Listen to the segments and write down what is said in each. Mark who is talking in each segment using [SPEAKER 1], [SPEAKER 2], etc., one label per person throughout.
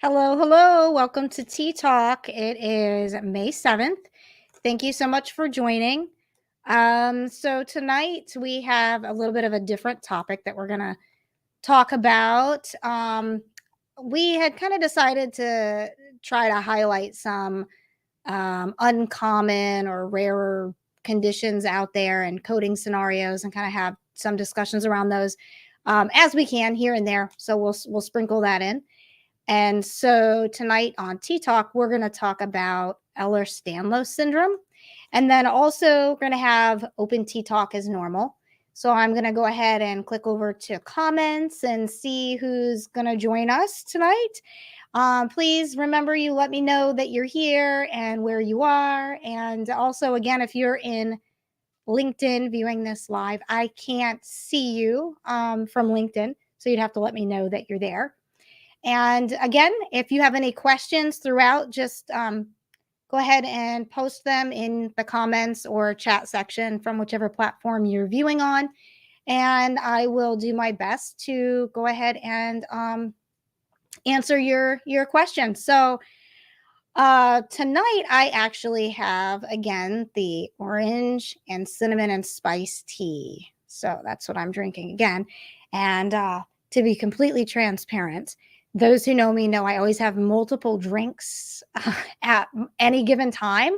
[SPEAKER 1] Hello, hello. Welcome to Tea Talk. It is May 7th. Thank you so much for joining. So tonight we have a little bit of a different topic that we're going to talk about. We had kind of decided to try to highlight some uncommon or rarer conditions out there and coding scenarios and kind of have some discussions around those as we can here and there. So we'll sprinkle that in. And so tonight on Tea Talk, we're going to talk about Ehlers-Danlos Syndrome. And then also going to have open Tea Talk as normal. So I'm going to go ahead and click over to comments and see who's going to join us tonight. Please remember, you let me know that you're here and where you are. And also, again, if you're in LinkedIn viewing this live, I can't see you from LinkedIn. So you'd have to let me know that you're there. And again, if you have any questions throughout, just go ahead and post them in the comments or chat section from whichever platform you're viewing on. And I will do my best to go ahead and answer your questions. So tonight I actually have, again, the orange and cinnamon and spice tea. So that's what I'm drinking again. And to be completely transparent, those who know me know I always have multiple drinks at any given time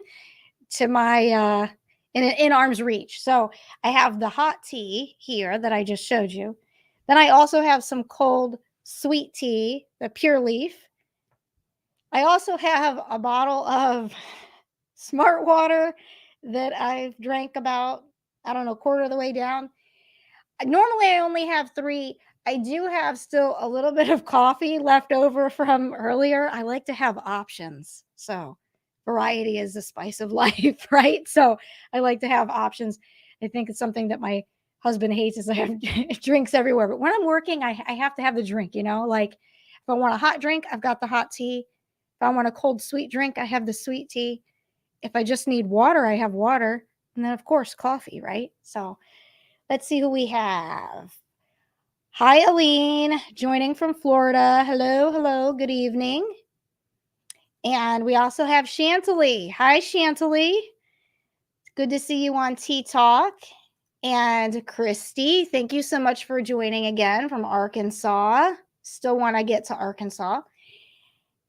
[SPEAKER 1] to my in arm's reach. So I have the hot tea here that I just showed you. Then I also have some cold sweet tea, the pure leaf. I also have a bottle of smart water that I've drank about, I don't know, quarter of the way down. Normally I only have 3. I do have still a little bit of coffee left over from earlier. I like to have options. So variety is the spice of life, right? So I like to have options. I think it's something that my husband hates is I have drinks everywhere. But when I'm working, I have to have the drink, like if I want a hot drink, I've got the hot tea. If I want a cold sweet drink, I have the sweet tea. If I just need water, I have water. And then of course, coffee, right? So let's see who we have. Hi, Aline, joining from Florida. Hello, hello, good evening. And we also have Chantilly. Hi, Chantilly. Good to see you on Tea Talk. And Christy, thank you so much for joining again from Arkansas. Still want to get to Arkansas.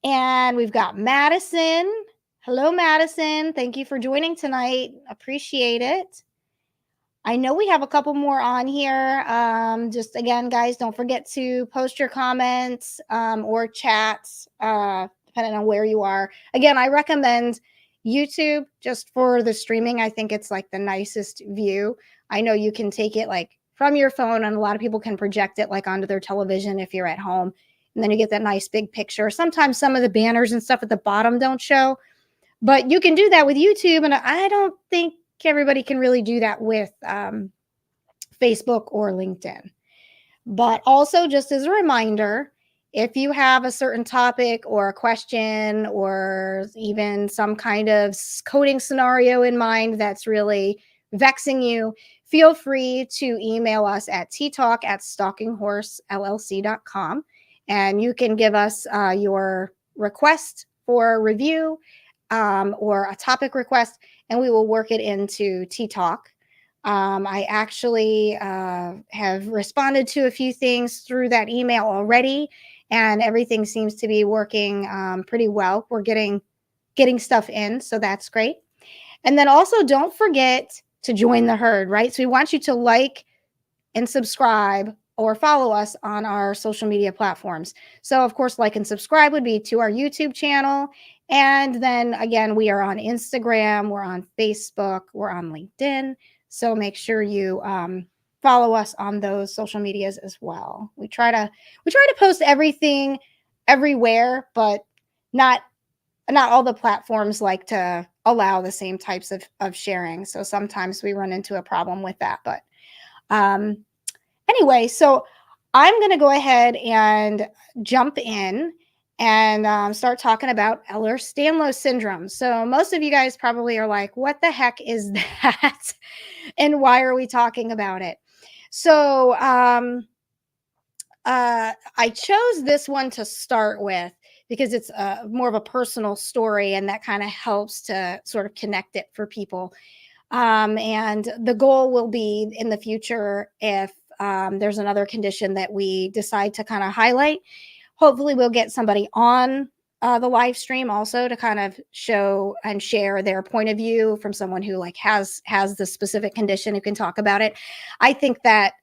[SPEAKER 1] And we've got Madison. Hello, Madison. Thank you for joining tonight. Appreciate it. I know we have a couple more on here. Just again, guys, don't forget to post your comments or chats, depending on where you are. Again, I recommend YouTube just for the streaming. I think it's like the nicest view. I know you can take it like from your phone, and a lot of people can project it like onto their television if you're at home. And then you get that nice big picture. Sometimes some of the banners and stuff at the bottom don't show, but you can do that with YouTube. And I don't think everybody can really do that with Facebook or LinkedIn. But also, just as a reminder, if you have a certain topic or a question or even some kind of coding scenario in mind that's really vexing you, feel free to email us at ttalk@stalkinghorsellc.com. And you can give us your request for review or a topic request, and we will work it into Tea Talk. I actually have responded to a few things through that email already, and everything seems to be working pretty well. We're getting stuff in, so that's great. And then also, don't forget to join the herd, right? So we want you to like and subscribe or follow us on our social media platforms. So of course, like and subscribe would be to our YouTube channel. And then again, we are on Instagram, we're on Facebook, we're on LinkedIn. So make sure you follow us on those social medias as well. We try to post everything everywhere, but not all the platforms like to allow the same types of sharing. So sometimes we run into a problem with that. But anyway, so I'm going to go ahead and jump in and start talking about Ehlers-Danlos Syndrome. So most of you guys probably are like, what the heck is that? And why are we talking about it? So I chose this one to start with because it's more of a personal story, and that kind of helps to sort of connect it for people. And the goal will be in the future, if there's another condition that we decide to kind of highlight, hopefully we'll get somebody on the live stream also to kind of show and share their point of view from someone who like has the specific condition, who can talk about it. I think that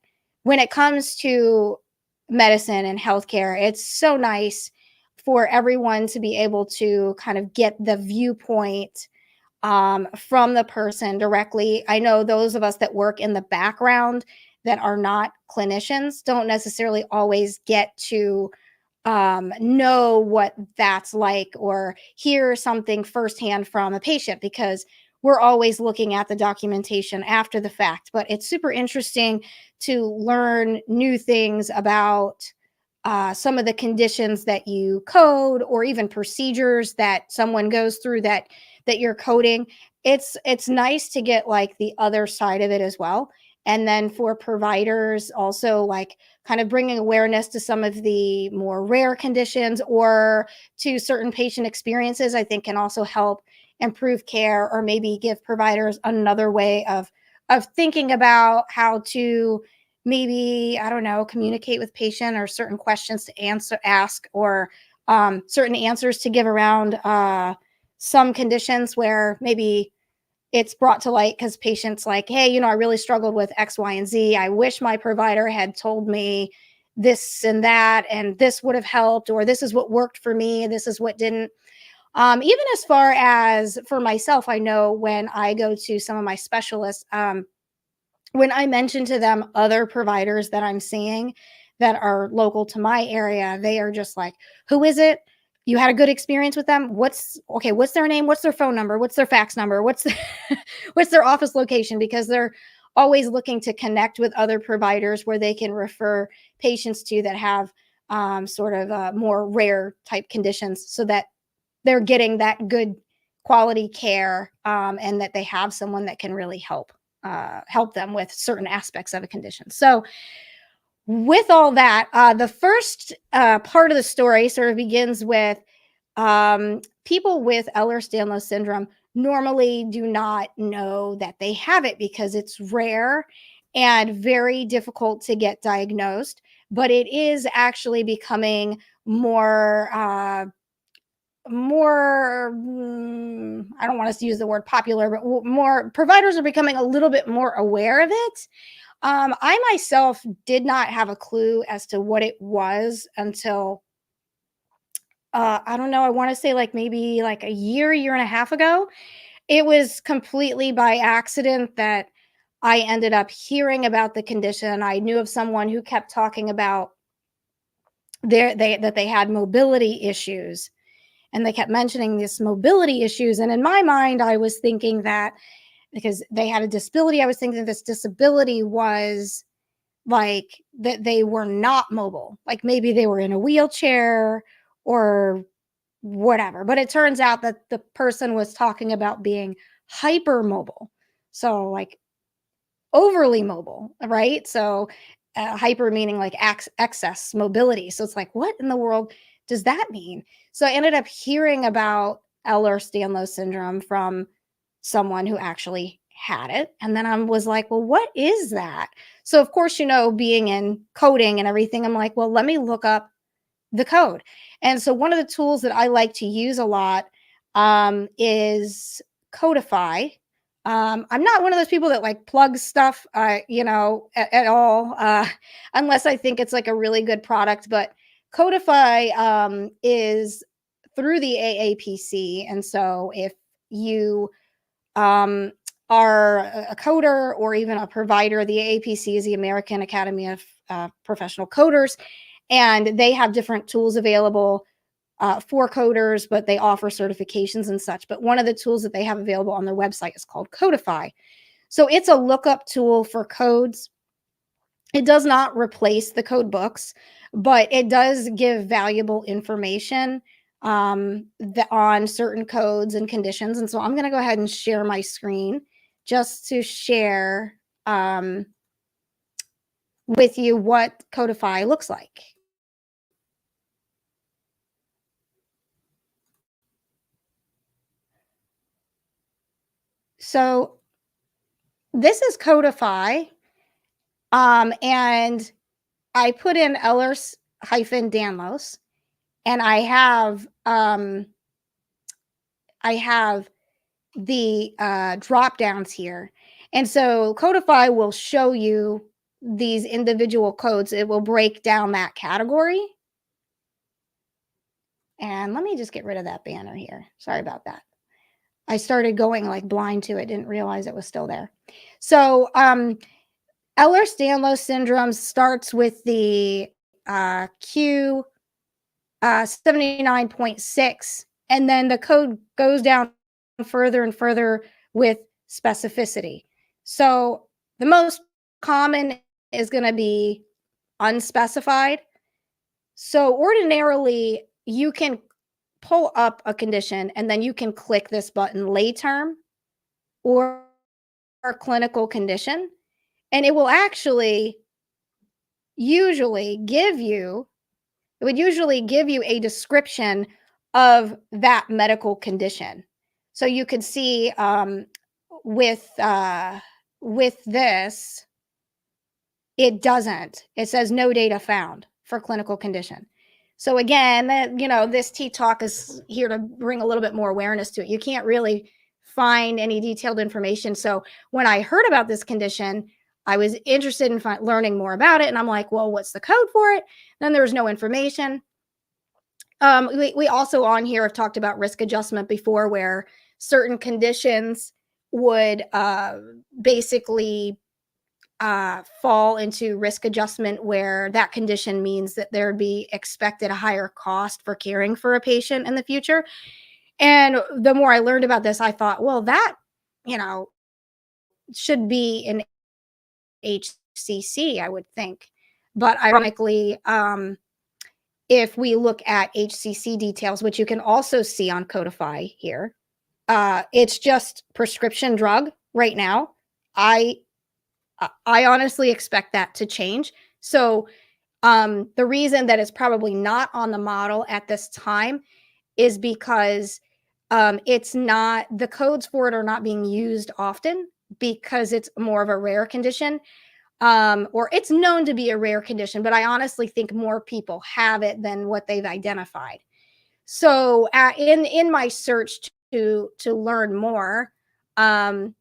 [SPEAKER 1] when it comes to medicine and healthcare, it's so nice for everyone to be able to kind of get the viewpoint from the person directly. I know those of us that work in the background that are not clinicians don't necessarily always get to know what that's like or hear something firsthand from a patient, because we're always looking at the documentation after the fact. But it's super interesting to learn new things about some of the conditions that you code, or even procedures that someone goes through that you're coding. It's nice to get like the other side of it as well. And then for providers also, like kind of bringing awareness to some of the more rare conditions or to certain patient experiences, I think can also help improve care, or maybe give providers another way of thinking about how to maybe, I don't know, communicate with patient, or certain questions to ask, or certain answers to give around some conditions where maybe it's brought to light because patients like, hey, I really struggled with X, Y, and Z. I wish my provider had told me this and that, and this would have helped, or this is what worked for me, and this is what didn't. Even as far as for myself, I know when I go to some of my specialists, when I mention to them other providers that I'm seeing that are local to my area, they are just like, who is it? You had a good experience with them? What's their name? What's their phone number? What's their fax number? What's their office location? Because they're always looking to connect with other providers where they can refer patients to that have sort of more rare type conditions, so that they're getting that good quality care, and that they have someone that can really help them with certain aspects of a condition. So with all that, the first part of the story sort of begins with people with Ehlers-Danlos syndrome normally do not know that they have it because it's rare and very difficult to get diagnosed. But it is actually becoming more, I don't want to use the word popular, but more providers are becoming a little bit more aware of it. I myself did not have a clue as to what it was until I don't know, I want to say like maybe like a year and a half ago. It was completely by accident that I ended up hearing about the condition. I knew of someone who kept talking about that they had mobility issues, and they kept mentioning this mobility issues. And in my mind, I was thinking that because they had a disability, I was thinking this disability was like that they were not mobile, like maybe they were in a wheelchair or whatever. But it turns out that the person was talking about being hypermobile. So, like, overly mobile, right? So, hyper meaning like excess mobility. So it's like, what in the world does that mean? So I ended up hearing about Ehlers-Danlos syndrome from someone who actually had it. And then I was like, well, what is that? So, of course, being in coding and everything, I'm like, well, let me look up the code. And so, one of the tools that I like to use a lot is Codify. I'm not one of those people that like plugs stuff, at all, unless I think it's like a really good product. But Codify is through the AAPC. And so if you are a coder or even a provider, the AAPC is the American Academy of Professional Coders, and they have different tools available for coders, but they offer certifications and such. But one of the tools that they have available on their website is called Codify. So it's a lookup tool for codes. It does not replace the code books, but it does give valuable information on certain codes and conditions. And so I'm going to go ahead and share my screen just to share with you what Codify looks like. So this is Codify, and I put in Ehlers-Danlos, and I have the drop downs here. And so Codify will show you these individual codes. It will break down that category. And let me just get rid of that banner here. Sorry about that. I started going like blind to it, didn't realize it was still there. So Ehlers-Danlos syndrome starts with the Q 79.6, and then the code goes down further and further with specificity. So the most common is going to be unspecified. So ordinarily, you can pull up a condition and then you can click this button, lay term or clinical condition, and it will actually usually give you it would usually give you a description of that medical condition. So you could see with this, it doesn't. It says no data found for clinical condition. So again, this Tea Talk is here to bring a little bit more awareness to it. You can't really find any detailed information. So when I heard about this condition, I was interested in learning more about it. And I'm like, well, what's the code for it? Then there was no information. We also on here have talked about risk adjustment before, where certain conditions would basically fall into risk adjustment, where that condition means that there'd be expected a higher cost for caring for a patient in the future. And the more I learned about this, I thought, well, that, should be an HCC, I would think. But ironically, if we look at HCC details, which you can also see on Codify here, it's just prescription drug right now. I honestly expect that to change. So the reason that it's probably not on the model at this time is because it's not, the codes for it are not being used often because it's more of a rare condition. Or it's known to be a rare condition, but I honestly think more people have it than what they've identified. So in my search to learn more, I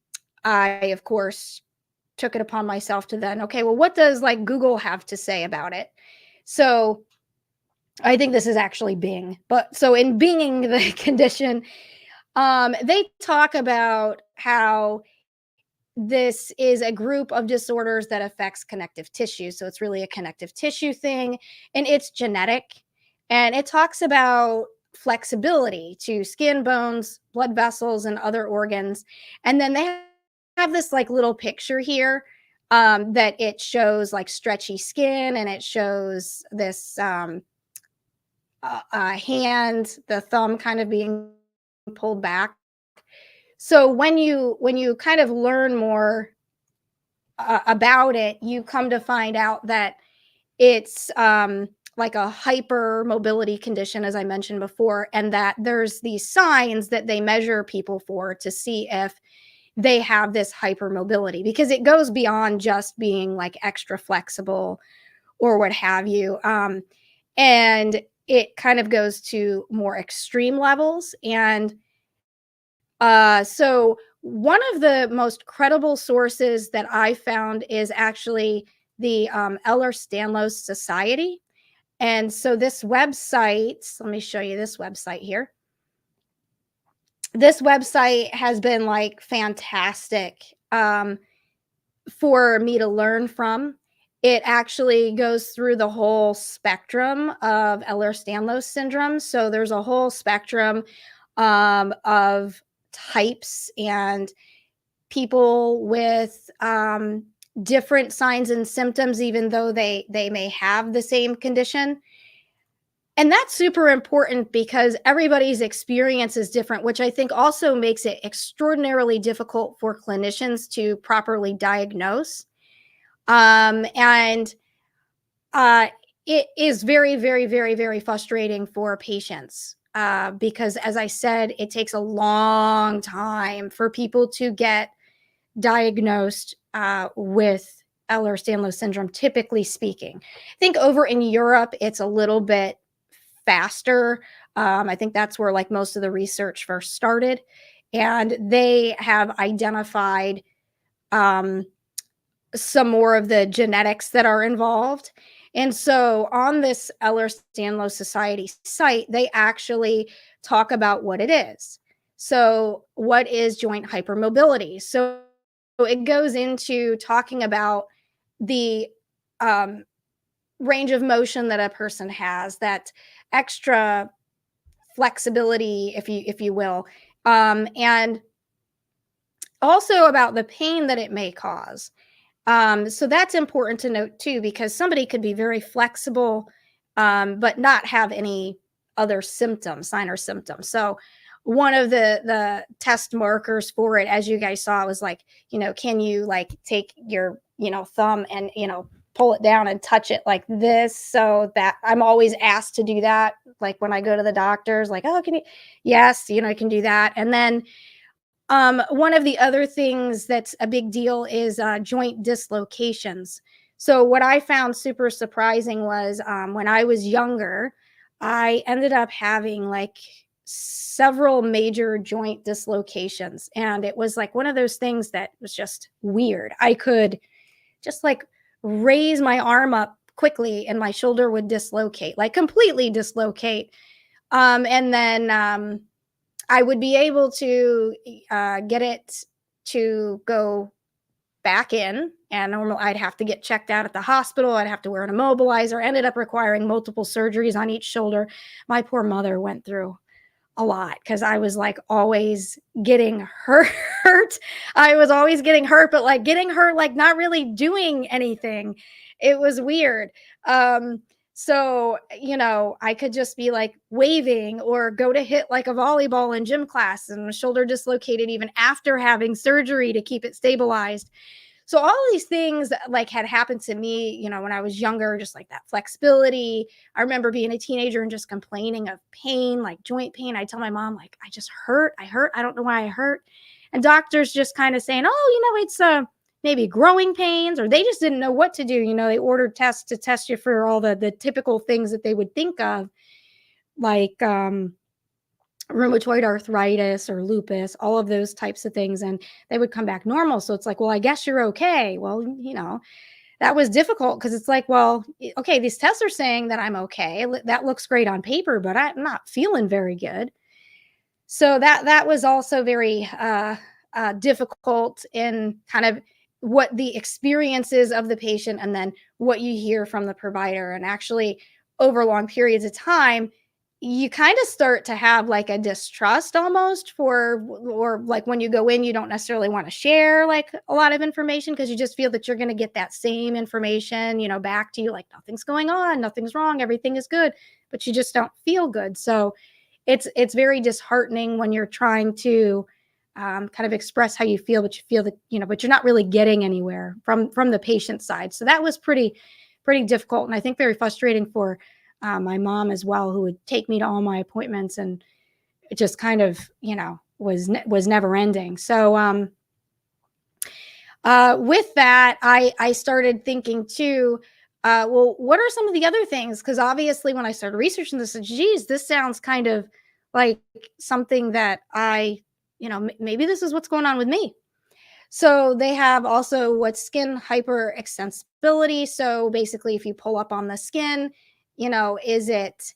[SPEAKER 1] of course took it upon myself to then, okay, well, what does like Google have to say about it? So I think this is actually Bing, but so in Binging the condition, they talk about how this is a group of disorders that affects connective tissue. So it's really a connective tissue thing, and it's genetic. And it talks about flexibility to skin, bones, blood vessels, and other organs. And then they have this like little picture here that it shows like stretchy skin, and it shows this hand, the thumb kind of being pulled back. So when you kind of learn more about it, you come to find out that it's like a hypermobility condition, as I mentioned before, and that there's these signs that they measure people for to see if they have this hypermobility, because it goes beyond just being like extra flexible or what have you. And it kind of goes to more extreme levels. And so one of the most credible sources that I found is actually the Ehlers-Danlos Society. And so this website, let me show you this website here. This website has been like fantastic for me to learn from. It actually goes through the whole spectrum of Ehlers-Danlos syndrome. So there's a whole spectrum of types and people with different signs and symptoms, even though they may have the same condition. And that's super important because everybody's experience is different, which I think also makes it extraordinarily difficult for clinicians to properly diagnose. And it is very, very, very, very frustrating for patients because, as I said, it takes a long time for people to get diagnosed with Ehlers-Danlos syndrome, typically speaking. I think over in Europe, it's a little bit faster. I think that's where like most of the research first started. And they have identified um, some more of the genetics that are involved. And so on this Ehlers-Danlos Society site, they actually talk about what it is. So, what is joint hypermobility? So, it goes into talking about the um, range of motion that a person has, that extra flexibility, if you will, and also about the pain that it may cause. So that's important to note too, because somebody could be very flexible, but not have any other symptoms, sign or symptoms. So one of the test markers for it, as you guys saw, was like, can you like take your, thumb and, pull it down and touch it like this? So that I'm always asked to do that. Like when I go to the doctors, like, oh, can you? Yes, I can do that. And then one of the other things that's a big deal is joint dislocations. So, what I found super surprising was when I was younger, I ended up having like several major joint dislocations. And it was like one of those things that was just weird. I could just like raise my arm up quickly and my shoulder would dislocate, like completely dislocate. And then I would be able to get it to go back in, and normally I'd have to get checked out at the hospital. I'd have to wear an immobilizer. Ended up requiring multiple surgeries on each shoulder. My poor mother went through a lot because I was like always getting hurt. I was always getting hurt, but like getting hurt, like not really doing anything. It was weird. So, I could just be like waving or go to hit like a volleyball in gym class and the shoulder dislocated even after having surgery to keep it stabilized. So all these things like had happened to me, when I was younger, just like that flexibility. I remember being a teenager and just complaining of pain, like joint pain. I tell my mom, like, I just hurt. I hurt. I don't know why I hurt. And doctors just kind of saying, oh, it's maybe growing pains, or they just didn't know what to do. They ordered tests to test you for all the typical things that they would think of, like rheumatoid arthritis or lupus, all of those types of things, and they would come back normal. So it's like, well, I guess you're okay. Well, that was difficult because it's like, well, okay, these tests are saying that I'm okay. That looks great on paper, but I'm not feeling very good. So that was also very difficult in kind of what the experience is of the patient, and then what you hear from the provider. And actually, over long periods of time, you kind of start to have like a distrust almost or like when you go in, you don't necessarily want to share like a lot of information because you just feel that you're going to get that same information, back to you, like nothing's going on, nothing's wrong, everything is good, but you just don't feel good. So it's very disheartening when you're trying to kind of express how you feel, but you feel that, but you're not really getting anywhere from the patient side. So that was pretty difficult. And I think very frustrating for my mom as well, who would take me to all my appointments, and it just kind of, was never ending. So with that, I started thinking too, well, what are some of the other things? Because obviously when I started researching this, geez, this sounds kind of like something that maybe this is what's going on with me. So they have also what's skin hyperextensibility. So basically, if you pull up on the skin, is it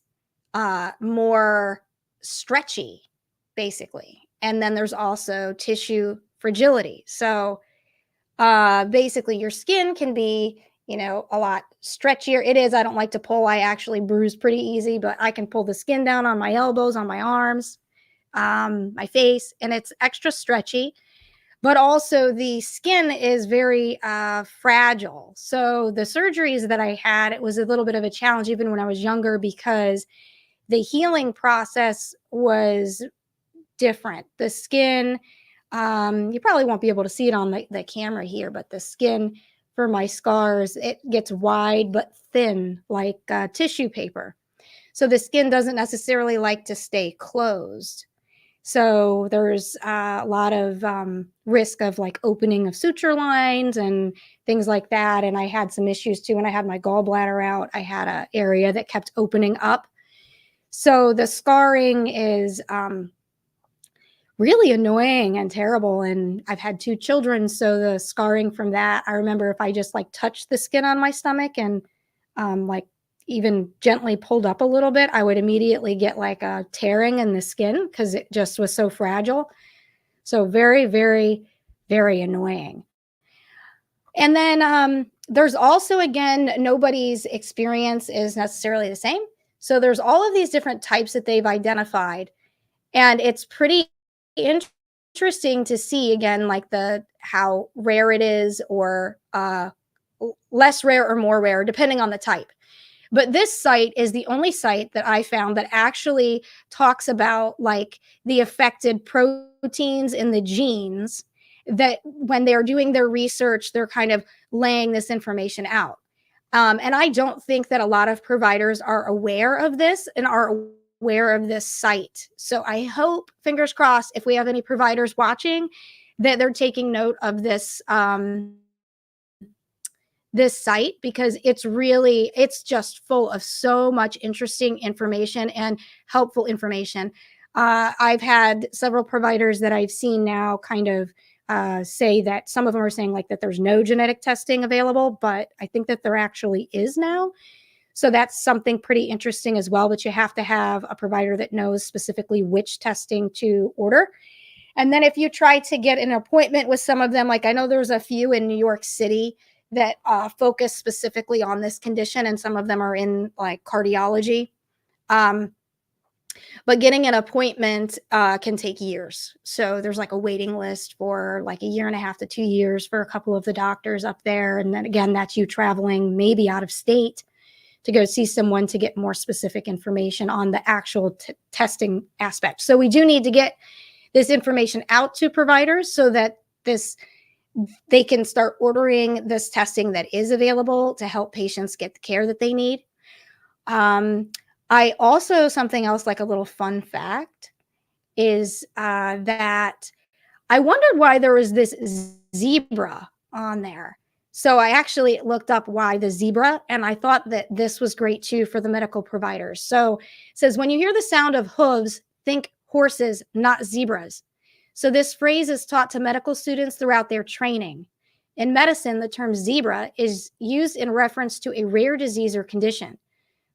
[SPEAKER 1] more stretchy, basically? And then there's also tissue fragility. So basically, your skin can be, a lot stretchier. It is. I don't like to pull. I actually bruise pretty easy, but I can pull the skin down on my elbows, on my arms, my face, and it's extra stretchy. But also the skin is very fragile. So the surgeries that I had, it was a little bit of a challenge even when I was younger, because the healing process was different. The skin, you probably won't be able to see it on the camera here, but the skin for my scars, it gets wide but thin like tissue paper. So the skin doesn't necessarily like to stay closed. So there's a lot of risk of like opening of suture lines and things like that. And I had some issues too when I had my gallbladder out. I had an area that kept opening up. So the scarring is really annoying and terrible. And I've had 2 children, so the scarring from that, I remember if I just like touched the skin on my stomach and like even gently pulled up a little bit, I would immediately get like a tearing in the skin because it just was so fragile. So very, very, very annoying. And then there's also, again, nobody's experience is necessarily the same. So there's all of these different types that they've identified. And it's pretty interesting to see, again, like the how rare it is, or less rare or more rare, depending on the type. But this site is the only site that I found that actually talks about like the affected proteins in the genes, that when they're doing their research, they're kind of laying this information out. And I don't think that a lot of providers are aware of this and are aware of this site. So I hope, fingers crossed, if we have any providers watching, that they're taking note of this this site, because it's just full of so much interesting information and helpful information. I've had several providers that I've seen now kind of say that some of them are saying like that there's no genetic testing available, but I think that there actually is now. So that's something pretty interesting as well, but you have to have a provider that knows specifically which testing to order. And then if you try to get an appointment with some of them, like I know there's a few in New York City that focus specifically on this condition, and some of them are in like cardiology. But getting an appointment can take years. So there's like a waiting list for like 1.5 to 2 years for a couple of the doctors up there. And then again, that's you traveling maybe out of state to go see someone to get more specific information on the actual testing aspect. So we do need to get this information out to providers so that they can start ordering this testing that is available to help patients get the care that they need. I also, something else, like a little fun fact, is that I wondered why there was this zebra on there. So I actually looked up why the zebra, and I thought that this was great too for the medical providers. So it says, when you hear the sound of hooves, think horses, not zebras. So this phrase is taught to medical students throughout their training. In medicine, the term zebra is used in reference to a rare disease or condition.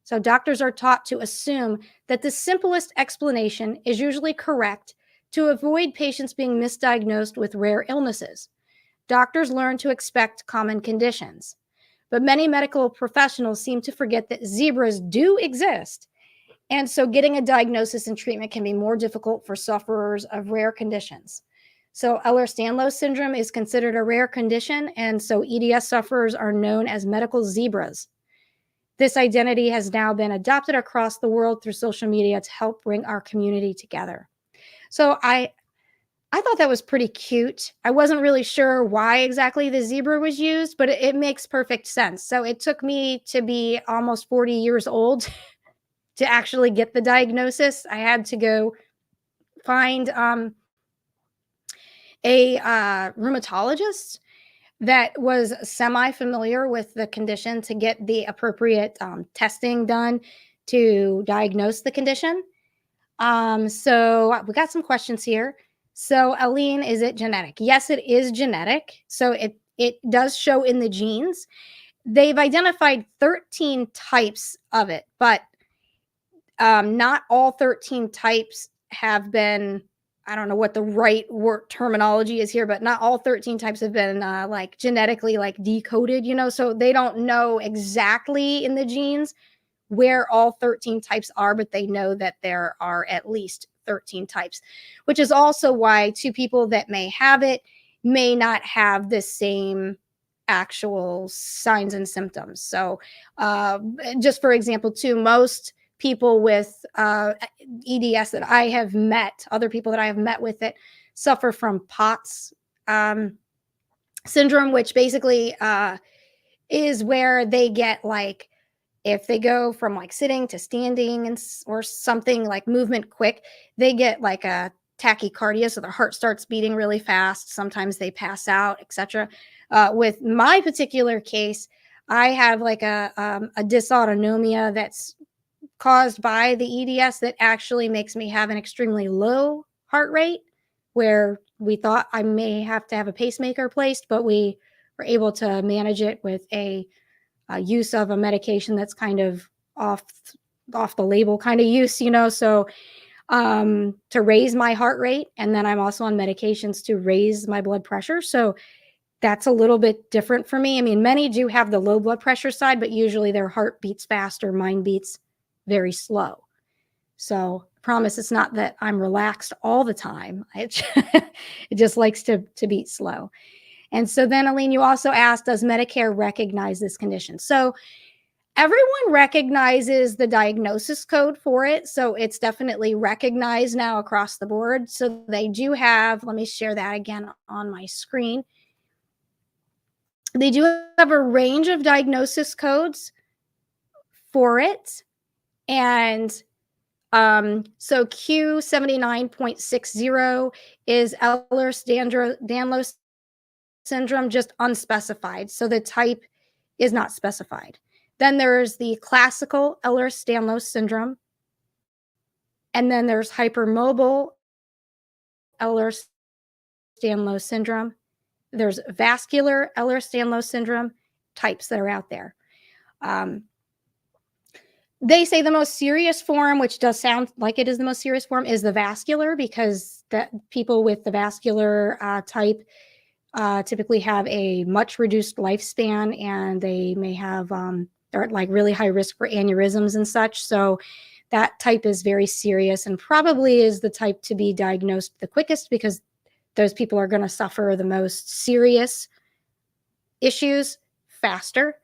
[SPEAKER 1] So doctors are taught to assume that the simplest explanation is usually correct to avoid patients being misdiagnosed with rare illnesses. Doctors learn to expect common conditions. But many medical professionals seem to forget that zebras do exist. And so getting a diagnosis and treatment can be more difficult for sufferers of rare conditions. So Ehlers-Danlos Syndrome is considered a rare condition, and so EDS sufferers are known as medical zebras. This identity has now been adopted across the world through social media to help bring our community together. So I thought that was pretty cute. I wasn't really sure why exactly the zebra was used, but it makes perfect sense. So it took me to be almost 40 years old to actually get the diagnosis. I had to go find a rheumatologist that was semi-familiar with the condition to get the appropriate testing done to diagnose the condition. So we got some questions here. So Aline, is it genetic? Yes, it is genetic. So it does show in the genes. They've identified 13 types of it, but not all 13 types have been, I don't know what the right word terminology is here, but not all 13 types have been like genetically like decoded, so they don't know exactly in the genes where all 13 types are, but they know that there are at least 13 types, which is also why 2 people that may have it may not have the same actual signs and symptoms. So just for example, too, most people with EDS that I have met, other people that I have met with it, suffer from POTS syndrome, which basically is where they get like If they go from like sitting to standing or something like movement quick, they get like a tachycardia, so their heart starts beating really fast. Sometimes they pass out, etc. With my particular case, I have like a dysautonomia that's caused by the EDS that actually makes me have an extremely low heart rate, where we thought I may have to have a pacemaker placed, but we were able to manage it with a use of a medication that's kind of off the label kind of use, so to raise my heart rate. And then I'm also on medications to raise my blood pressure. So that's a little bit different for me. I mean, many do have the low blood pressure side, but usually their heart beats fast or mine beats very slow. So I promise it's not that I'm relaxed all the time. It just likes to beat slow. And so then, Aline, you also asked, does Medicare recognize this condition? So everyone recognizes the diagnosis code for it. So it's definitely recognized now across the board. So they do have, let me share that again on my screen. They do have a range of diagnosis codes for it. And so Q79.60 is Ehlers-Danlos Syndrome, just unspecified. So the type is not specified. Then there's the classical Ehlers-Danlos Syndrome. And then there's hypermobile Ehlers-Danlos Syndrome. There's vascular Ehlers-Danlos Syndrome types that are out there. They say the most serious form, which does sound like it is the most serious form, is the vascular, because that people with the vascular type typically have a much reduced lifespan, and they may have they're at like really high risk for aneurysms and such. So that type is very serious and probably is the type to be diagnosed the quickest, because those people are going to suffer the most serious issues faster.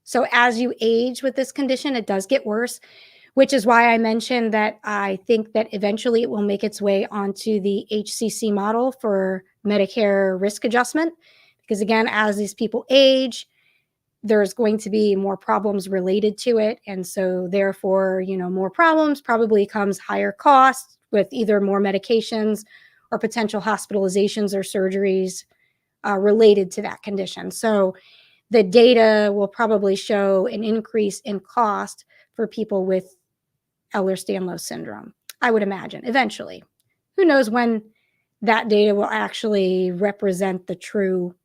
[SPEAKER 1] So as you age with this condition, it does get worse, which is why I mentioned that I think that eventually it will make its way onto the HCC model for Medicare risk adjustment. Because again, as these people age, there's going to be more problems related to it. And so therefore, more problems probably comes higher costs with either more medications or potential hospitalizations or surgeries related to that condition. So the data will probably show an increase in cost for people with Ehlers-Danlos syndrome, I would imagine, eventually. Who knows when that data will actually represent the true,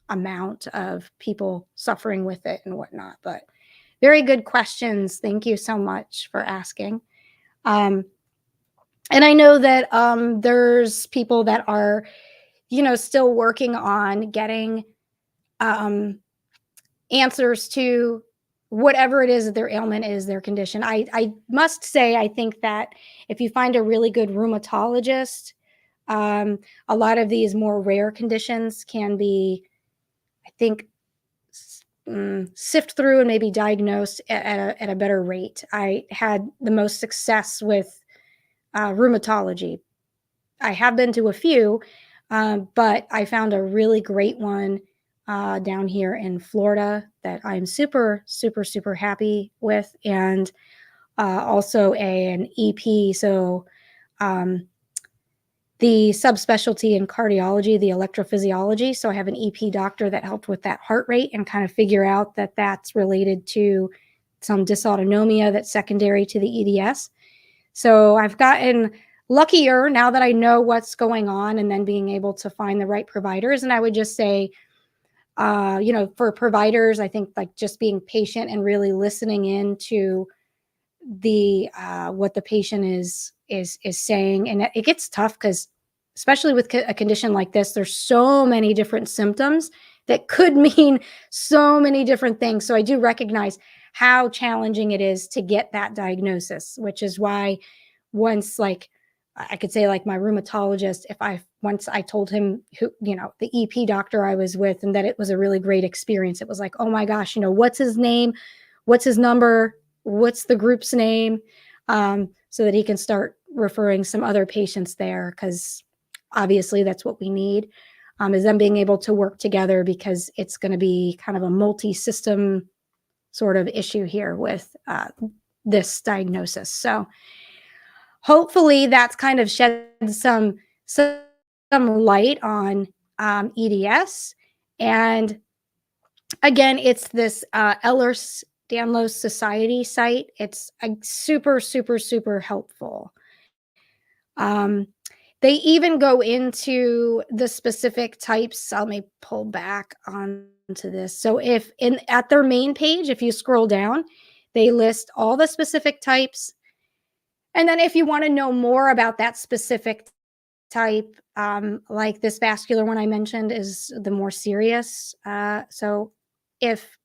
[SPEAKER 1] amount of people suffering with it and whatnot. But very good questions. Thank you so much for asking. And I know that there's people that are, still working on getting answers to whatever it is that their ailment is, their condition. I must say, I think that if you find a really good rheumatologist, a lot of these more rare conditions can be, I think, sift through and maybe diagnosed at a better rate. I had the most success with rheumatology. I have been to a few, but I found a really great one down here in Florida that I'm super, super, super happy with, and also an EP. So the subspecialty in cardiology, the electrophysiology. So I have an EP doctor that helped with that heart rate and kind of figure out that that's related to some dysautonomia that's secondary to the EDS. So I've gotten luckier now that I know what's going on, and then being able to find the right providers. And I would just say, for providers, I think like just being patient and really listening in to the what the patient is saying. And it gets tough because, especially with a condition like this, there's so many different symptoms that could mean so many different things. So I do recognize how challenging it is to get that diagnosis, which is why once, like, I could say, like, my rheumatologist, once I told him who, the EP doctor I was with, and that it was a really great experience, it was like, oh my gosh, what's his name? What's his number? What's the group's name? So that he can start referring some other patients there, because obviously that's what we need, is them being able to work together, because it's going to be kind of a multi-system sort of issue here with this diagnosis. So hopefully that's kind of shed some light on EDS. And again, it's this Ehlers-Danlos Society site. It's super, super, super helpful. They even go into the specific types. Let me pull back onto this. So if at their main page, if you scroll down, they list all the specific types. And then if you want to know more about that specific type, like this vascular one I mentioned is the more serious. So if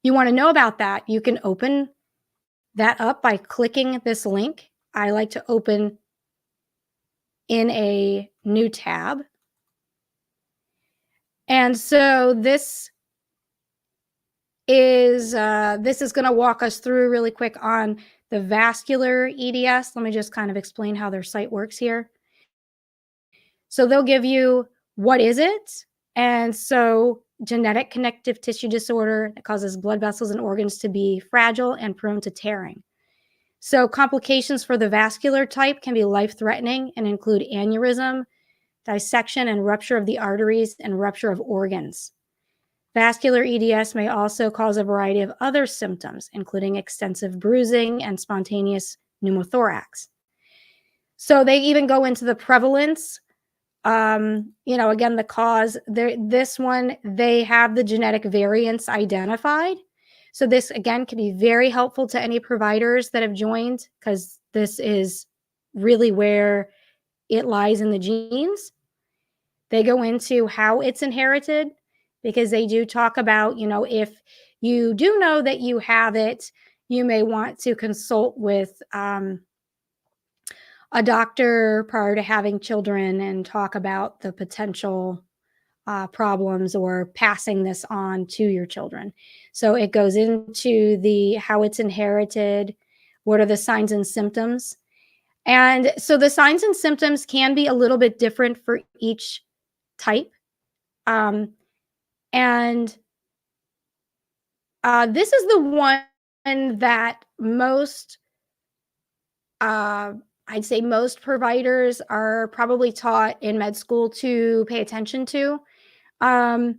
[SPEAKER 1] you want to know about that, you can open that up by clicking this link. I like to open in a new tab. And so this is going to walk us through really quick on the vascular EDS. Let me just kind of explain how their site works here. So they'll give you what is it? And so genetic connective tissue disorder that causes blood vessels and organs to be fragile and prone to tearing. So complications for the vascular type can be life-threatening and include aneurysm, dissection and rupture of the arteries, and rupture of organs. Vascular EDS may also cause a variety of other symptoms, including extensive bruising and spontaneous pneumothorax. So they even go into the prevalence. Again, the cause. This one, they have the genetic variants identified. So this, again, can be very helpful to any providers that have joined, because this is really where it lies in the genes. They go into how it's inherited, because they do talk about, if you do know that you have it, you may want to consult with a doctor prior to having children and talk about the potential problems or passing this on to your children. So it goes into the how it's inherited, what are the signs and symptoms. And so the signs and symptoms can be a little bit different for each type. And this is the one that most, I'd say most providers are probably taught in med school to pay attention to. But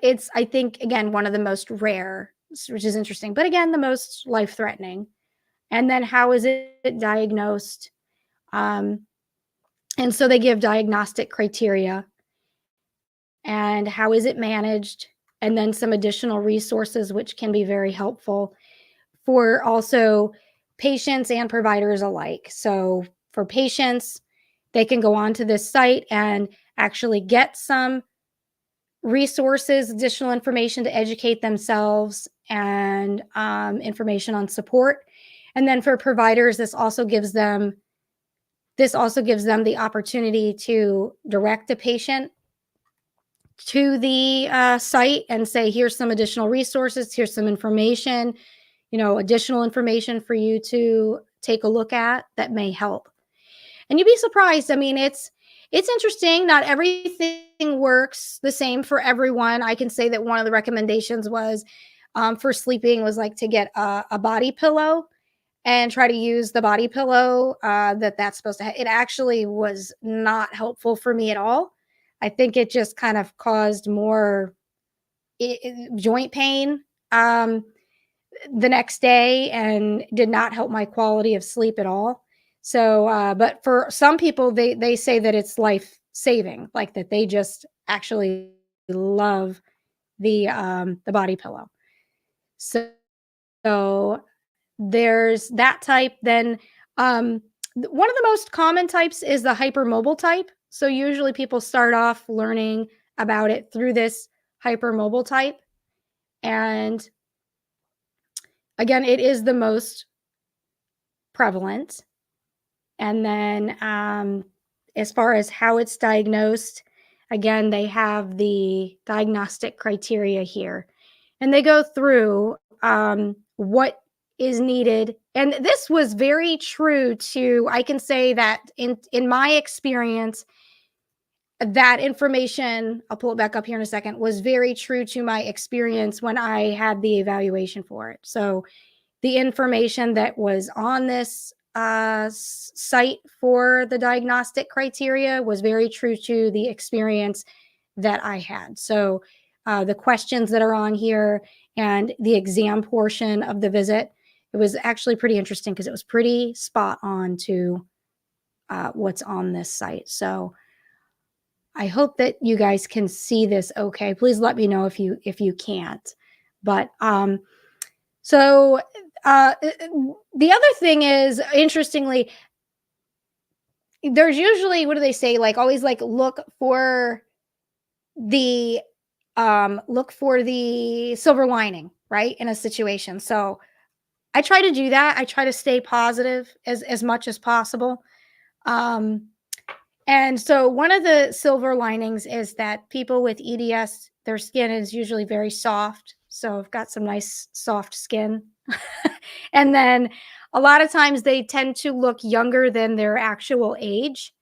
[SPEAKER 1] it's, I think, again, one of the most rare, which is interesting, but again, the most life-threatening. And then how is it diagnosed? And so they give diagnostic criteria and how is it managed, and then some additional resources, which can be very helpful for also patients and providers alike. So for patients, they can go onto this site and actually get some resources, additional information to educate themselves, and information on support. And then for providers, this also gives them the opportunity to direct a patient to the site and say, here's some additional resources, here's some information, additional information for you to take a look at that may help. And you'd be surprised. I mean, it's interesting. Not everything works the same for everyone. I can say that one of the recommendations was for sleeping was like to get a body pillow and try to use the body pillow that's supposed to have. It actually was not helpful for me at all. I think it just kind of caused more joint pain the next day and did not help my quality of sleep at all. So, but for some people, they say that it's life-saving, like that they just actually love the body pillow. So there's that type. Then one of the most common types is the hypermobile type. So usually people start off learning about it through this hypermobile type. And again, it is the most prevalent. And then as far as how it's diagnosed, again, they have the diagnostic criteria here. And they go through what is needed. And this was very true to, I can say that in my experience, that information, I'll pull it back up here in a second, was very true to my experience when I had the evaluation for it. So the information that was on this site for the diagnostic criteria was very true to the experience that I had. So the questions that are on here and the exam portion of the visit, it was actually pretty interesting because it was pretty spot on to what's on this site. So I hope that you guys can see this okay. Please let me know if you can't. But so the other thing is, interestingly, there's usually, what do they say? Like, always like look for the silver lining, right? In a situation. So I try to do that. I try to stay positive as much as possible. Um, And so one of the silver linings is that people with EDS, their skin is usually very soft. So I've got some nice soft skin. And then a lot of times they tend to look younger than their actual age.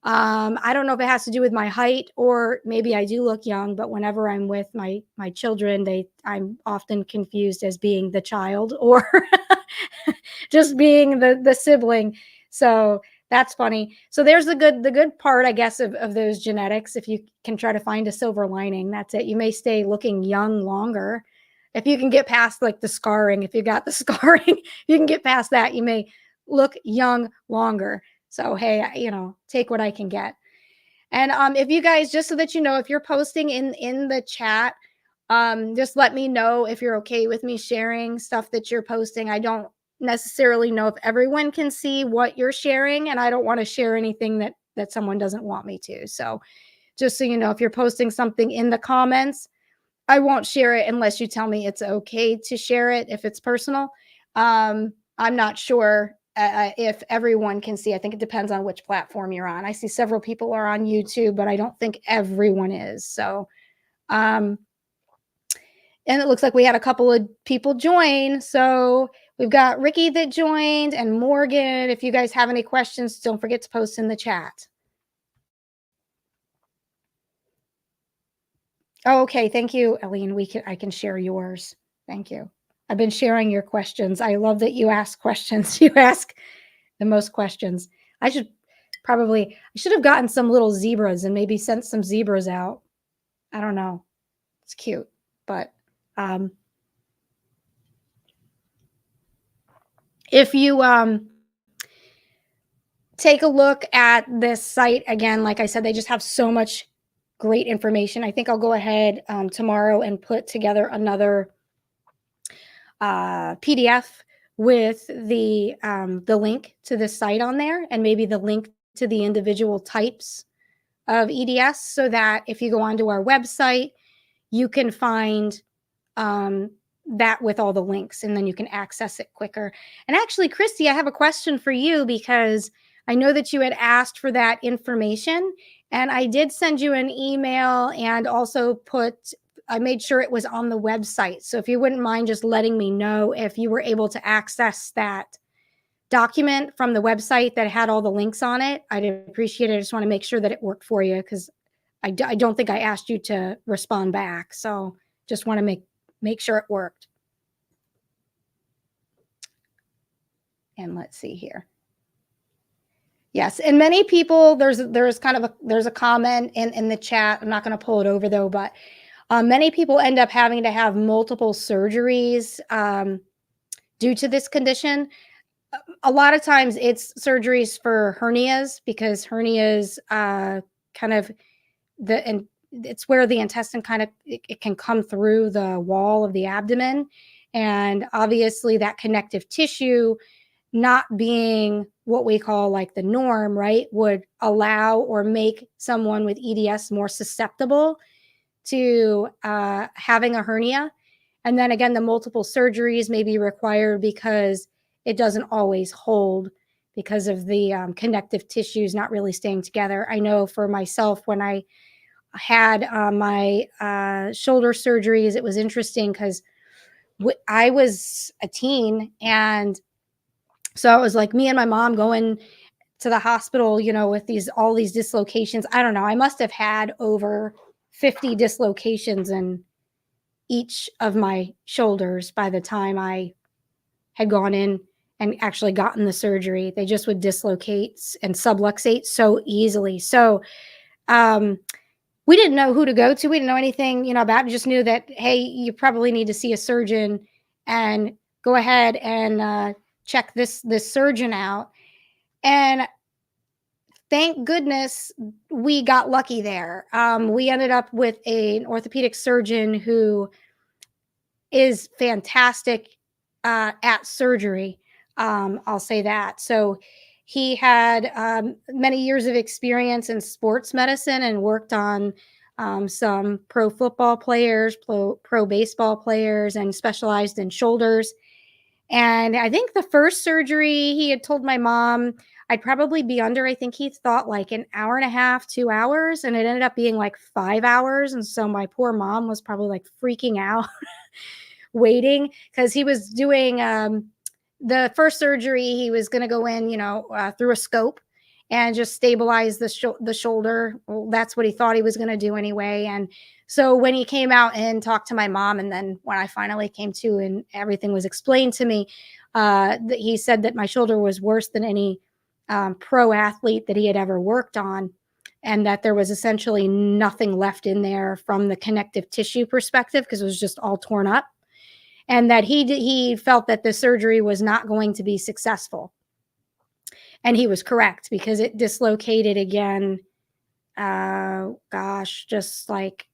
[SPEAKER 1] I don't know if it has to do with my height or maybe I do look young, but whenever I'm with my children, I'm often confused as being the child or just being the sibling. So that's funny. So there's the good part, I guess, of those genetics. If you can try to find a silver lining, that's it. You may stay looking young longer. If you can get past like the scarring, if you got the scarring, you can get past that. You may look young longer. So hey, take what I can get. And if you guys, just so that you know, if you're posting in the chat, just let me know if you're okay with me sharing stuff that you're posting. I don't necessarily know if everyone can see what you're sharing, and I don't want to share anything that someone doesn't want me to. So just so you know, if you're posting something in the comments, I won't share it unless you tell me it's okay to share it if it's personal. I'm not sure if everyone can see. I think it depends on which platform you're on. I see several people are on YouTube, but I don't think everyone is. So, and it looks like we had a couple of people join. So we've got Ricky that joined and Morgan. If you guys have any questions, don't forget to post in the chat. Oh, okay. Thank you, Eileen. I can share yours. Thank you. I've been sharing your questions. I love that you ask questions. You ask the most questions. I should have gotten some little zebras and maybe sent some zebras out. I don't know. It's cute, but if you take a look at this site again, like I said, they just have so much great information. I think I'll go ahead tomorrow and put together another PDF with the link to this site on there, and maybe the link to the individual types of EDS, so that if you go onto our website, you can find that with all the links, and then you can access it quicker. And actually, Christy, I have a question for you, because I know that you had asked for that information, and I did send you an email and also I made sure it was on the website. So if you wouldn't mind just letting me know if you were able to access that document from the website that had all the links on it, I'd appreciate it. I just want to make sure that it worked for you, because I don't think I asked you to respond back. So just want to make sure it worked. And let's see here. Yes, and many people, there's a comment in the chat. I'm not going to pull it over though, but many people end up having to have multiple surgeries due to this condition. A lot of times it's surgeries for hernias, because hernias it's where the intestine it can come through the wall of the abdomen. And obviously that connective tissue not being what we call like the norm, right, would allow or make someone with EDS more susceptible to having a hernia. And then again, the multiple surgeries may be required because it doesn't always hold, because of the connective tissues not really staying together. I know for myself, when I had my shoulder surgeries, it was interesting because I was a teen, and so it was like me and my mom going to the hospital, with all these dislocations. I don't know. I must have had over 50 dislocations in each of my shoulders by the time I had gone in and actually gotten the surgery. They just would dislocate and subluxate so easily. So we didn't know who to go to. We didn't know anything, about it. Just knew that, hey, you probably need to see a surgeon and go ahead and check this surgeon out. And thank goodness we got lucky there. We ended up with an orthopedic surgeon who is fantastic at surgery. I'll say that. So he had many years of experience in sports medicine and worked on some pro football players, pro baseball players, and specialized in shoulders. And I think the first surgery, he had told my mom I'd probably be under, I think he thought like an hour and a half, 2 hours, and it ended up being like 5 hours. And so my poor mom was probably like freaking out waiting, because he was doing the first surgery. He was going to go in, through a scope and just stabilize the shoulder. Well, that's what he thought he was going to do anyway. And so when he came out and talked to my mom, and then when I finally came to and everything was explained to me, he said that my shoulder was worse than any pro athlete that he had ever worked on, and that there was essentially nothing left in there from the connective tissue perspective, because it was just all torn up, and that he felt that the surgery was not going to be successful. And he was correct, because it dislocated again, just like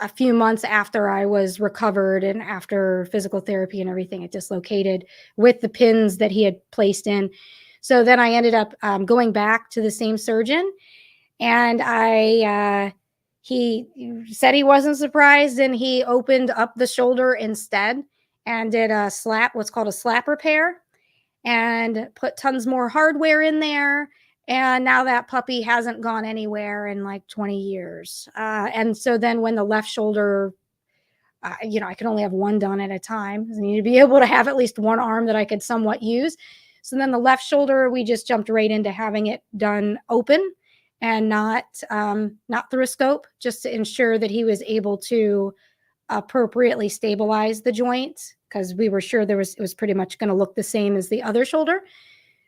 [SPEAKER 1] a few months after I was recovered and after physical therapy and everything. It dislocated with the pins that he had placed in. So then I ended up going back to the same surgeon, and he said he wasn't surprised, and he opened up the shoulder instead and did what's called a slap repair, and put tons more hardware in there. And now that puppy hasn't gone anywhere in like 20 years. And so then when the left shoulder, I could only have one done at a time. I need to be able to have at least one arm that I could somewhat use. So then the left shoulder, we just jumped right into having it done open and not through a scope, just to ensure that he was able to appropriately stabilize the joint, because we were sure it was pretty much going to look the same as the other shoulder,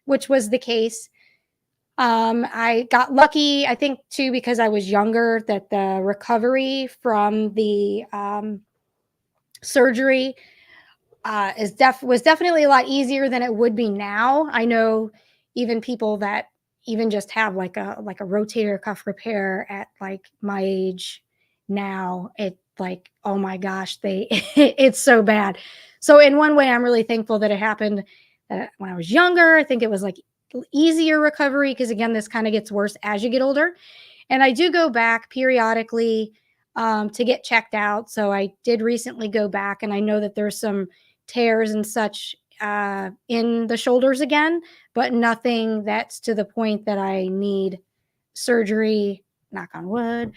[SPEAKER 1] which was the case. I got lucky, I think, too, because I was younger, that the recovery from the surgery was definitely a lot easier than it would be now. I know even people that even just have like a rotator cuff repair at like my age now, it like, oh my gosh, it's so bad. So in one way, I'm really thankful that it happened when I was younger. I think it was like easier recovery, because again, this kind of gets worse as you get older. And I do go back periodically to get checked out. So I did recently go back, and I know that there's some tears and such in the shoulders again, but nothing that's to the point that I need surgery. Knock on wood.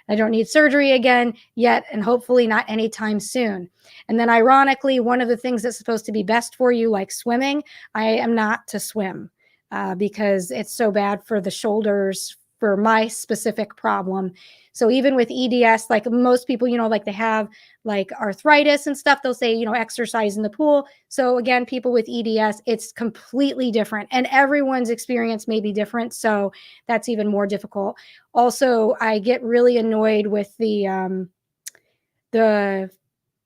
[SPEAKER 1] I don't need surgery again yet, and hopefully not anytime soon. And then ironically, one of the things that's supposed to be best for you, like swimming, I am not to swim because it's so bad for the shoulders for my specific problem. So even with EDS, like most people, like they have like arthritis and stuff, they'll say, exercise in the pool. So again, people with EDS, it's completely different, and everyone's experience may be different. So that's even more difficult. Also, I get really annoyed with the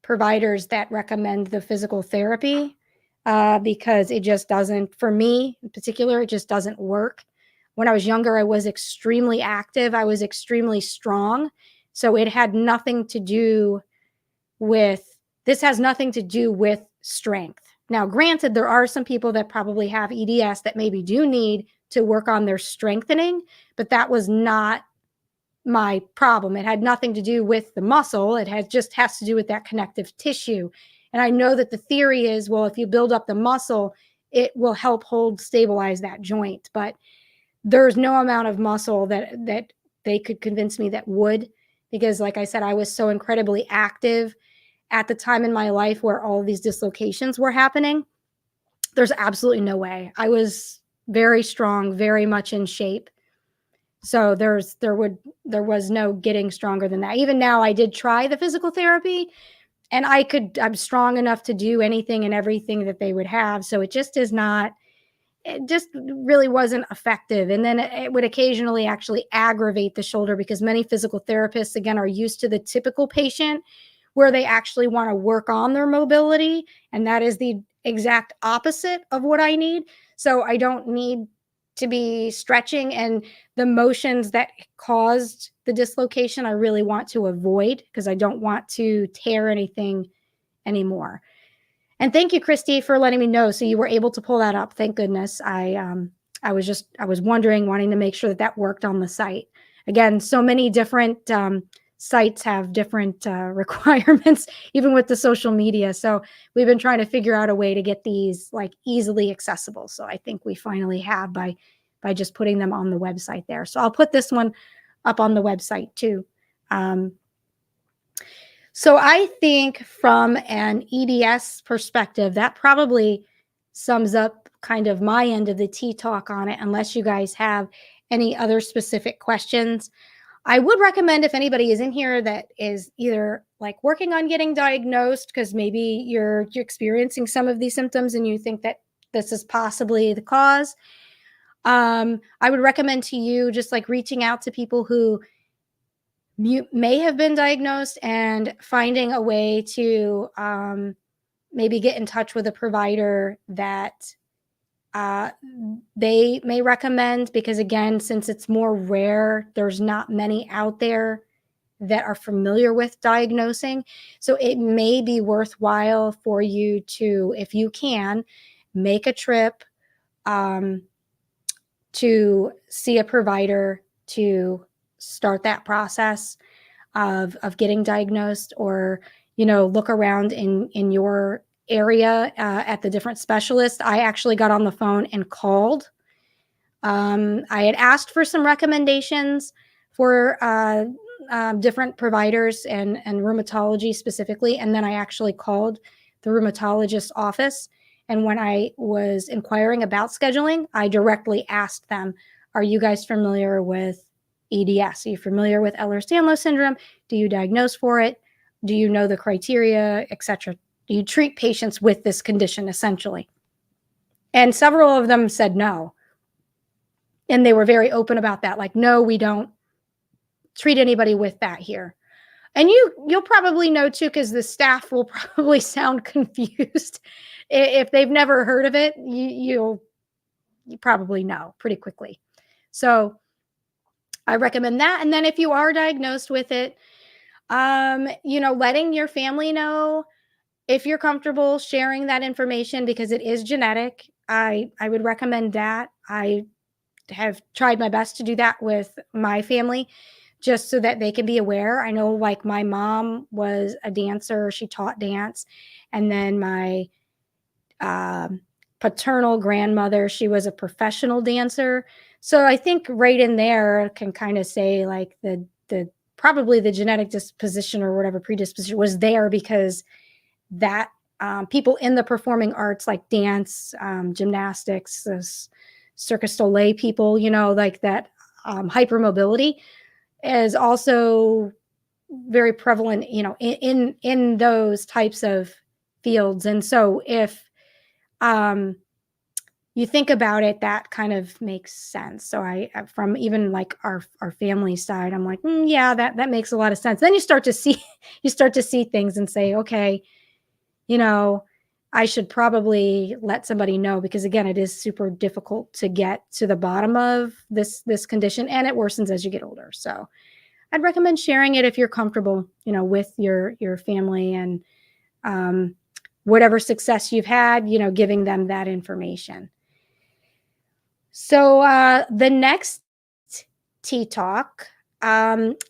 [SPEAKER 1] providers that recommend the physical therapy because it just doesn't, for me in particular, it just doesn't work. When I was younger, I was extremely active. I was extremely strong. So it had nothing to do with, this has nothing to do with strength. Now, granted, there are some people that probably have EDS that maybe do need to work on their strengthening, but that was not my problem. It had nothing to do with the muscle. It has to do with that connective tissue. And I know that the theory is, well, if you build up the muscle, it will help stabilize that joint. But there's no amount of muscle that they could convince me that would, because like I said, I was so incredibly active at the time in my life where all of these dislocations were happening. There's absolutely no way. I was very strong, very much in shape. So there was no getting stronger than that. Even now, I did try the physical therapy, and I'm strong enough to do anything and everything that they would have. So it just really wasn't effective. And then it would occasionally actually aggravate the shoulder, because many physical therapists, again, are used to the typical patient where they actually want to work on their mobility. And that is the exact opposite of what I need. So I don't need to be stretching, and the motions that caused the dislocation, I really want to avoid, because I don't want to tear anything anymore. And thank you, Christy, for letting me know. So you were able to pull that up. Thank goodness. I was wondering, wanting to make sure that worked on the site. Again, so many different sites have different requirements, even with the social media. So we've been trying to figure out a way to get these like easily accessible. So I think we finally have by just putting them on the website there. So I'll put this one up on the website too. So I think from an EDS perspective, that probably sums up kind of my end of the tea talk on it, unless you guys have any other specific questions. I would recommend, if anybody is in here that is either like working on getting diagnosed, because maybe you're experiencing some of these symptoms and you think that this is possibly the cause, I would recommend to you just like reaching out to people who you may have been diagnosed and finding a way to maybe get in touch with a provider that they may recommend, because again, since it's more rare, there's not many out there that are familiar with diagnosing. So it may be worthwhile for you to, if you can, make a trip to see a provider to start that process of getting diagnosed, or look around in your area at the different specialists. I actually got on the phone and called. I had asked for some recommendations for different providers and rheumatology specifically, and then I actually called the rheumatologist's office. And when I was inquiring about scheduling, I directly asked them, are you guys familiar with EDS? Are you familiar with Ehlers-Danlos Syndrome? Do you diagnose for it? Do you know the criteria, etc.? Do you treat patients with this condition, essentially? And several of them said no. And they were very open about that. Like, no, we don't treat anybody with that here. And you'll probably know too, because the staff will probably sound confused. If they've never heard of it, you probably know pretty quickly. So I recommend that. And then if you are diagnosed with it, letting your family know, if you're comfortable sharing that information, because it is genetic. I would recommend that. I have tried my best to do that with my family, just so that they can be aware. I know, like, my mom was a dancer. She taught dance. And then my paternal grandmother, she was a professional dancer. So I think right in there can kind of say like the probably the genetic disposition or whatever predisposition was there, because that people in the performing arts, like dance, gymnastics, Circus Soleil people, like that hypermobility is also very prevalent, in those types of fields. And so if you think about it, that kind of makes sense. So I, from even like our family side, I'm like, yeah, that makes a lot of sense. Then you start to see things and say, okay, I should probably let somebody know, because again, it is super difficult to get to the bottom of this condition, and it worsens as you get older. So I'd recommend sharing it if you're comfortable, with your family, and whatever success you've had, giving them that information. So the next tea talk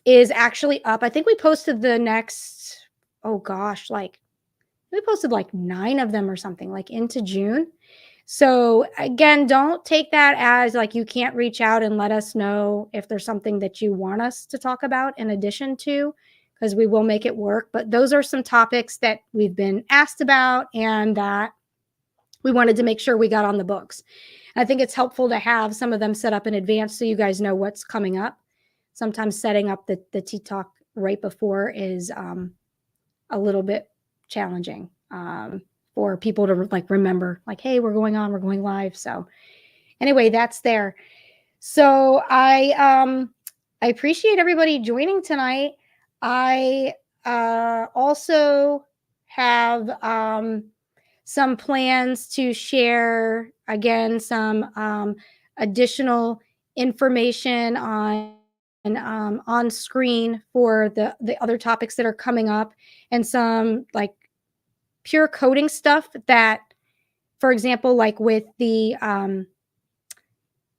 [SPEAKER 1] is actually up. I think we posted the next, we posted like 9 of them or something, like into June. So again, don't take that as like you can't reach out and let us know if there's something that you want us to talk about in addition to, because we will make it work. But those are some topics that we've been asked about and that we wanted to make sure we got on the books. I think it's helpful to have some of them set up in advance so you guys know what's coming up. Sometimes setting up the tea talk right before is a little bit challenging for people to like remember, like, hey, we're going live. So anyway, that's there. So I appreciate everybody joining tonight. I also have some plans to share again some additional information on screen for the other topics that are coming up, and some like pure coding stuff that, for example, like with the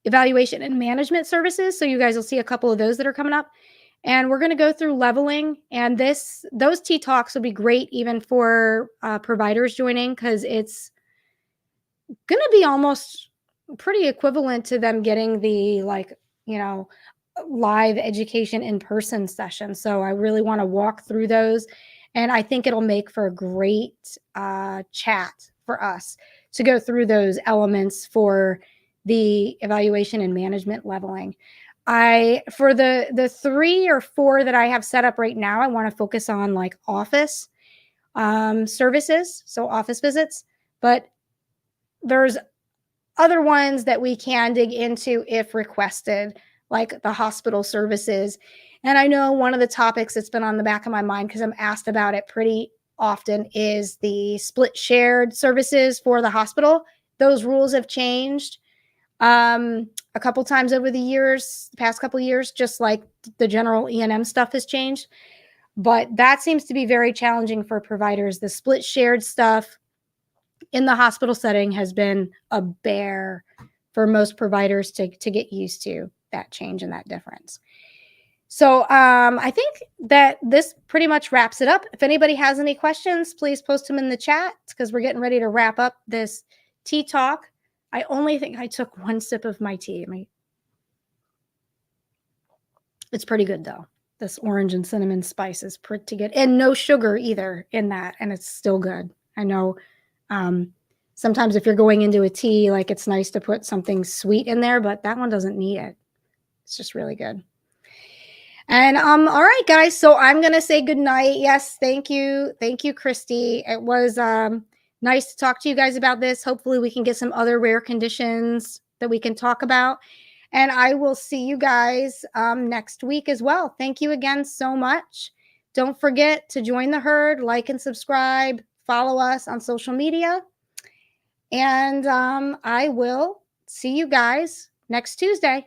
[SPEAKER 1] evaluation and management services. So you guys will see a couple of those that are coming up. And we're going to go through leveling. And those tea talks will be great even for providers joining, because it's going to be almost pretty equivalent to them getting the live education in-person session. So I really want to walk through those. And I think it'll make for a great chat for us to go through those elements for the evaluation and management leveling. For the 3 or 4 that I have set up right now, I want to focus on like office services, so office visits, but there's other ones that we can dig into if requested, like the hospital services. And I know one of the topics that's been on the back of my mind, because I'm asked about it pretty often, is the split shared services for the hospital. Those rules have changed a couple times over the past couple years, just like the general E&M stuff has changed. But that seems to be very challenging for providers. The split shared stuff in the hospital setting has been a bear for most providers to get used to, that change and that difference. So I think that this pretty much wraps it up. If anybody has any questions, please post them in the chat, because we're getting ready to wrap up this tea talk. I only think I took 1 sip of my tea. It's pretty good though. This orange and cinnamon spice is pretty good, and no sugar either in that, and it's still good. I know sometimes if you're going into a tea, like, it's nice to put something sweet in there, but that one doesn't need it. It's just really good. And all right, guys. So I'm gonna say good night. Yes, thank you, Christy. It was nice to talk to you guys about this. Hopefully, we can get some other rare conditions that we can talk about. And I will see you guys next week as well. Thank you again so much. Don't forget to join the herd, like and subscribe, follow us on social media. And I will see you guys next Tuesday.